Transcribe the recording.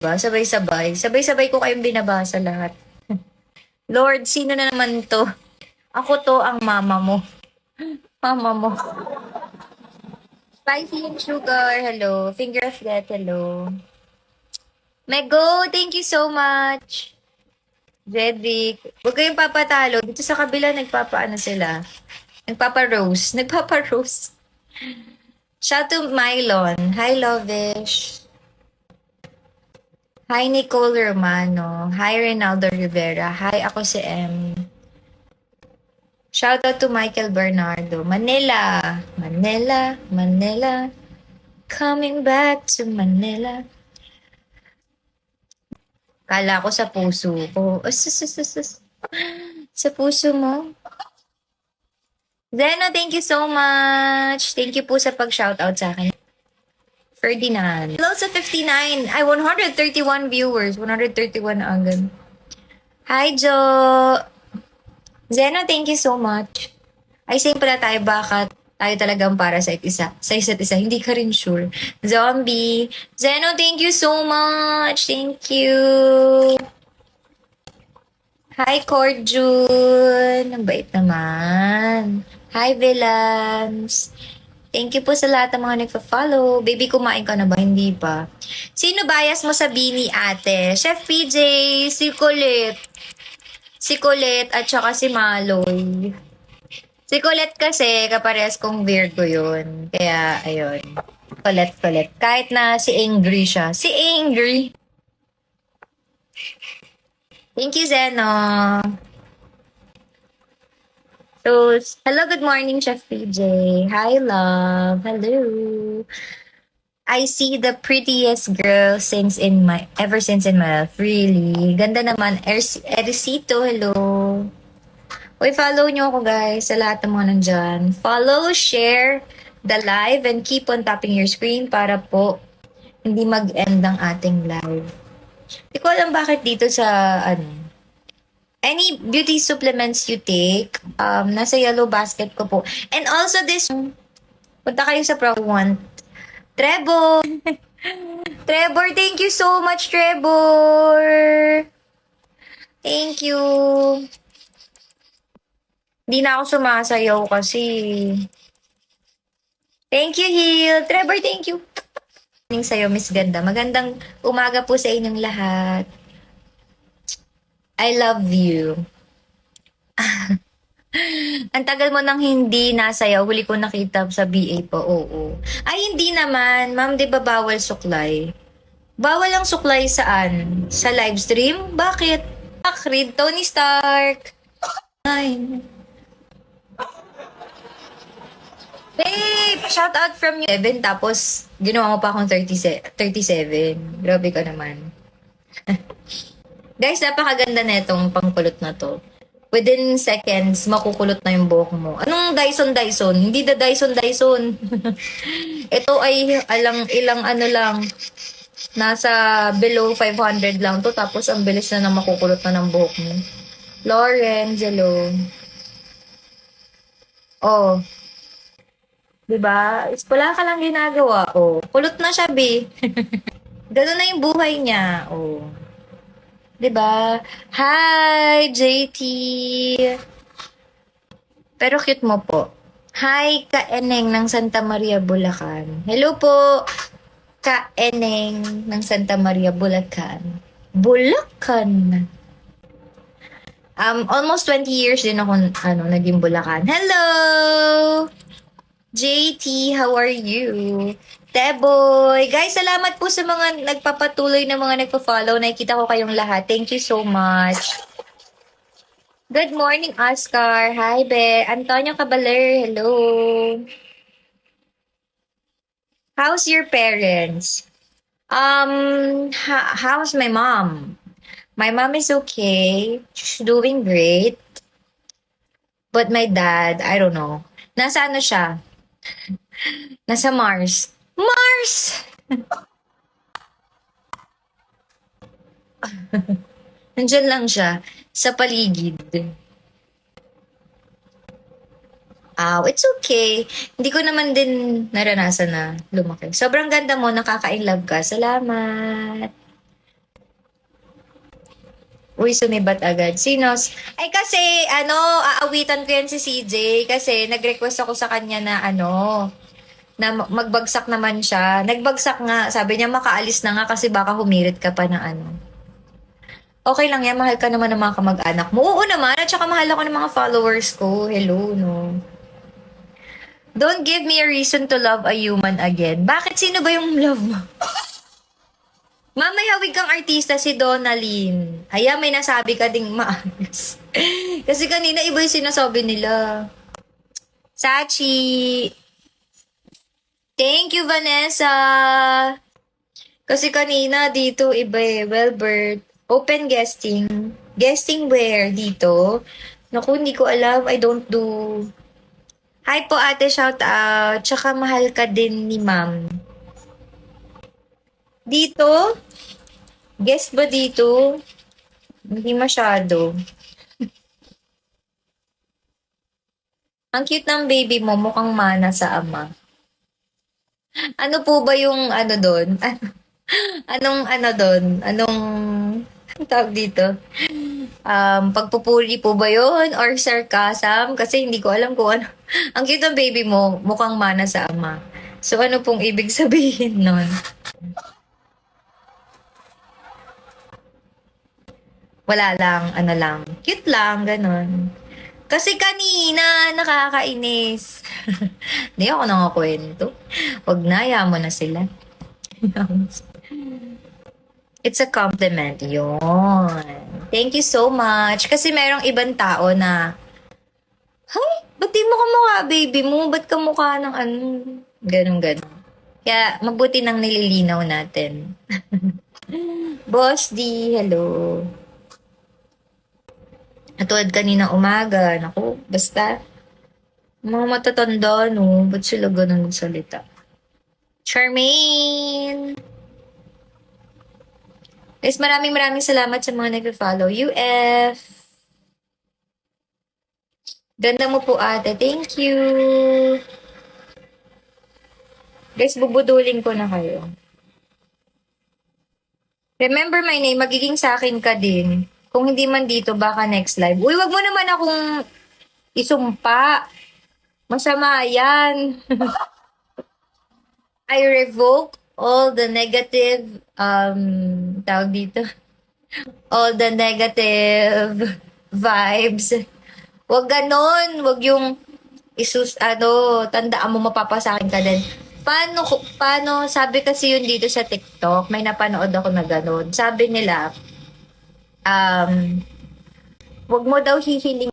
Ba? Sabay-sabay. Sabay-sabay ko kayong binabasa lahat. Lord, sino na naman to? Ako to ang mama mo. Mama mo. Spicy and sugar, hello. Finger of death, hello. Mego, thank you so much. Jedrick, huwag kayong papatalo. Dito sa kabila, nagpapaano sila. Nagpapa-rose. Nagpapa-rose. Shout to Mylon. Hi, Lovish. Hi, Nicole Romano. Hi, Reynaldo Rivera. Hi, ako si M. Shout out to Michael Bernardo. Manila. Manila. Manila. Coming back to Manila. Kala ko sa puso ko. Sa puso mo. Zeno, thank you so much. Thank you po sa pag-shoutout sa akin. Ferdinand. Hello sa 59. Ay, 131 viewers. 131 agad. Hi, Jo. Zeno, thank you so much. Ay, same pala tayo. Baka tayo talagang para sa isa't isa. Hindi ka rin sure. Zombie. Zeno, thank you so much. Thank you. Hi, Corjun. Ang bait naman. Hi, Villans. Thank you po sa lahat ng mga nagpa-follow. Baby, kumain ka na ba? Hindi pa. Sino bias mo sa Bini, ate? Chef PJ, si Colette. Si Colette at saka si Maloy. Si Colette kasi, kaparehas kong Virgo yun. Kaya, ayun. Colette. Kahit na si Angry siya. Si Angry. Thank you, Zeno. So, hello, good morning, Chef PJ. Hi, love. Hello. I see the prettiest girl ever since in my life. Really? Ganda naman. Erisito, hello. Uy, follow nyo ako, guys, sa lahat ng mga nandyan. Follow, share the live, and keep on tapping your screen para po hindi mag-end ang ating live. Hindi ko alam bakit dito sa, any beauty supplements you take, nasa yellow basket ko po. And also this, punta kayo sa Pro One. Trevor! Trevor, thank you so much, Trevor! Thank you. Hindi na ako sumasayaw kasi. Thank you, Hill. Trevor, thank you. Sa'yo, Miss Ganda. Magandang umaga po sa inyong lahat. I love you. Ang tagal mo nang hindi nasayaw. Huli ko nakita sa BA po. Oo. Ay, hindi naman. Ma'am, di ba bawal suklay? Bawal ang suklay saan? Sa live stream? Bakit? Read Tony Stark. Ay. Babe, shout out from you. 7, tapos ginawa mo pa akong 37. Grabe ka naman. Guys, napakaganda na itong pangkulot na to. Within seconds, makukulot na yung buhok mo. Anong Dyson? Hindi the Dyson. Ito ay ilang ano lang. Nasa below 500 lang to. Tapos ang bilis na makukulot na ng buhok mo. Lauren, hello. Oh. Diba? Wala ka lang ginagawa. Oh. Kulot na siya, be. Ganun na yung buhay niya. Oh. Diba? Hi, JT. Pero cute mo po. Hi, Ka-Eneng ng Santa Maria, Bulacan. Hello po, Ka-Eneng ng Santa Maria, Bulacan. Bulacan. Almost 20 years din ako naging Bulacan. Hello! JT, how are you? Teboy. Guys, salamat po sa mga nagpapatuloy na mga nagpa-follow. Nakikita ko kayong lahat. Thank you so much. Good morning, Oscar. Hi, Be. Antonio Cabaler, hello. How's your parents? How's my mom? My mom is okay. She's doing great. But my dad, I don't know. Nasa ano siya? Nasa Mars. Mars! Nandyan lang siya. Sa paligid. It's okay. Hindi ko naman din naranasan na lumaki. Sobrang ganda mo, nakaka-in love ka. Salamat. Uy, sumibat agad. Sinos? Ay kasi, aawitan ko yan si CJ kasi nag-request ako sa kanya na na magbagsak naman siya. Nagbagsak nga. Sabi niya makaalis na nga kasi baka humirit ka pa na ano. Okay lang yan, mahal ka naman ng mga kamag-anak mo. Oo naman, at saka mahal ako ng mga followers ko. Hello, no? Don't give me a reason to love a human again. Bakit? Sino ba yung love mo? Mamaya hawig kang artista si Donalyn. Aya, may nasabi ka ding maayos. Kasi kanina iba yung sinasabi nila. Sachi! Thank you, Vanessa! Kasi kanina dito iba eh. Welbert. Open guesting. Guesting where? Dito? Naku, hindi ko alam. I don't do. Hi po ate, shout out. Tsaka mahal ka din ni ma'am. Dito? Guest ba dito? Hindi masyado. Ang cute ng baby mo, mukhang mana sa ama. Ano po ba yung ano doon? Anong ano doon? Anong tawag dito? Pagpupuri po ba yun? Or sarcasm? Kasi hindi ko alam kung ano. Ang cute ng baby mo, mukhang mana sa ama. So ano pong ibig sabihin nun? Wala lang, ano lang. Cute lang, ganun. Kasi kanina, nakakainis. Hindi ako nangakwento. Huwag na, hayaan mo na sila. It's a compliment. Yun. Thank you so much. Kasi merong ibang tao na, Hay, ba't di mo kamukha, baby mo? Ba't kamukha ng ano? Ganun, ganun. Kaya, mabuti nang nililinaw natin. Boss D, hello. Katulad kanina umaga, naku, basta, mga matatanda, no? Ba't sila ganun magsalita? Charmaine! Guys, maraming maraming salamat sa mga nag-follow. UF! Ganda mo po ate. Thank you! Guys, bubudulin ko na kayo. Remember my name, magiging sa akin ka din. Kung hindi man dito, baka next live. Uy, wag mo naman akong isumpa. Masama yan. I revoke all the negative, tawag dito, all the negative vibes. Wag ganon. Wag yung tandaan mo mapapasakin ka din. Paano, sabi kasi yun dito sa TikTok, may napanood ako na ganon. Sabi nila, wag mo daw hihiling